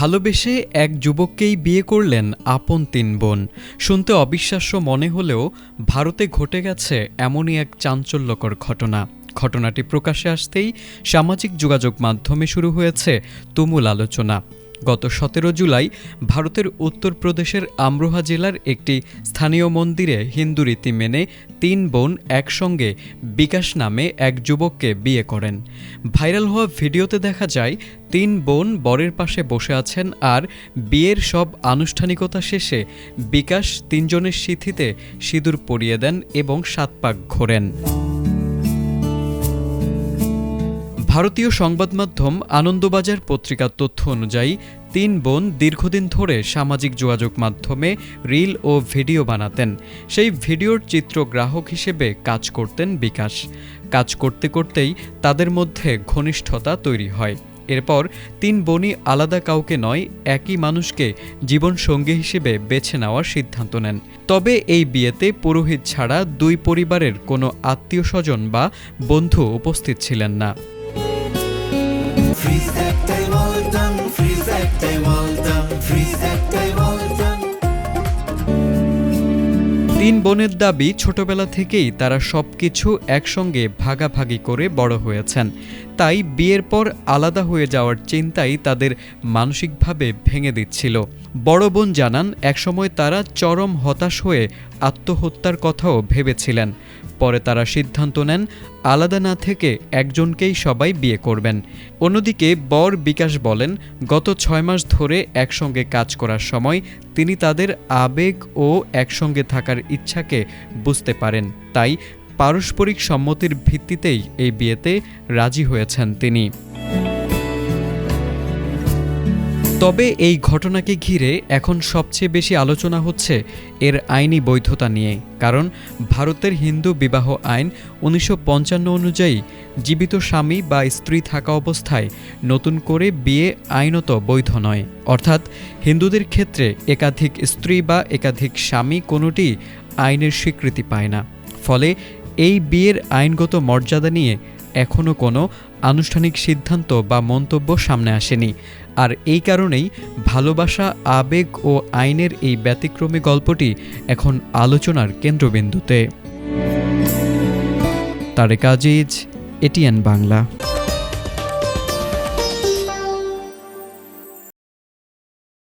ভালোবেসে এক যুবককেই বিয়ে করলেন আপন তিন বোন। শুনতে অবিশ্বাস্য মনে হলেও ভারতে ঘটে গেছে এমনই এক চাঞ্চল্যকর ঘটনাটি প্রকাশ্যে আসতেই সামাজিক যোগাযোগ মাধ্যমে শুরু হয়েছে তুমুল আলোচনা। গত 17 জুলাই ভারতের উত্তরপ্রদেশের আমরোহা জেলার একটি স্থানীয় মন্দিরে হিন্দু রীতি মেনে 3 বোন একসঙ্গে বিকাশ নামে এক যুবককে বিয়ে করেন। ভাইরাল হওয়া ভিডিওতে দেখা যায় 3 বোন বরের পাশে বসে আছেন আর বিয়ের সব আনুষ্ঠানিকতা শেষে বিকাশ 3 জনের সিঁথিতে সিঁদুর পরিয়ে দেন এবং 7 পাক ঘোরেন। ভারতীয় সংবাদ মাধ্যম আনন্দবাজার পত্রিকার তথ্য অনুযায়ী 3 বোন দীর্ঘদিন ধরে সামাজিক যোগাযোগ মাধ্যমে রিল ও ভিডিও বানাতেন। সেই ভিডিওর চিত্রগ্রাহক হিসেবে কাজ করতেন বিকাশ। কাজ করতে করতেই তাদের মধ্যে ঘনিষ্ঠতা তৈরি হয়। এরপর 3 বোনই আলাদা কাউকে নয়, একই মানুষকে জীবনসঙ্গী হিসেবে বেছে নেওয়ার সিদ্ধান্ত নেন। তবে এই বিয়েতে পুরোহিত ছাড়া 2 পরিবারের কোনো আত্মীয়স্বজন বা বন্ধু উপস্থিত ছিলেন না। 3 বোনের দাবি, ছোটবেলা থেকেই তারা সবকিছু একসঙ্গে ভাগাভাগি করে বড় হয়েছেন। তাই বিয়ের পর আলাদা হয়ে যাওয়ার চিন্তাই তাদের মানসিকভাবে ভেঙে দিচ্ছিল। বড় বোন জানান, একসময় তারা চরম হতাশ হয়ে আত্মহত্যার কথাও ভেবেছিলেন। পরে তারা সিদ্ধান্ত নেন আলাদা না থেকে একজনকেই সবাই বিয়ে করবেন। অন্যদিকে বর বিকাশ বলেন, গত 6 মাস ধরে একসঙ্গে কাজ করার সময় তিনি তাদের আবেগ ও একসঙ্গে থাকার ইচ্ছাকে বুঝতে পারেন। তাই পারস্পরিক সম্মতির ভিত্তিতেই এই বিয়েতে রাজি হয়েছেন তিনি। তবে এই ঘটনাকে ঘিরে এখন সবচেয়ে বেশি আলোচনা হচ্ছে এর আইনি বৈধতা নিয়ে। কারণ ভারতের হিন্দু বিবাহ আইন 1955 অনুযায়ী জীবিত স্বামী বা স্ত্রী থাকা অবস্থায় নতুন করে বিয়ে আইনত বৈধ নয়। অর্থাৎ হিন্দুদের ক্ষেত্রে একাধিক স্ত্রী বা একাধিক স্বামী কোনোটি আইনের স্বীকৃতি পায় না। ফলে এই বিয়ের আইনগত মর্যাদা নিয়ে এখনও কোনো আনুষ্ঠানিক সিদ্ধান্ত বা মন্তব্য সামনে আসেনি। আর এই কারণেই ভালোবাসা, আবেগ ও আইনের এই ব্যতিক্রমী গল্পটি এখন আলোচনার কেন্দ্রবিন্দুতে। তারেক আজিজ, এটিএন বাংলা।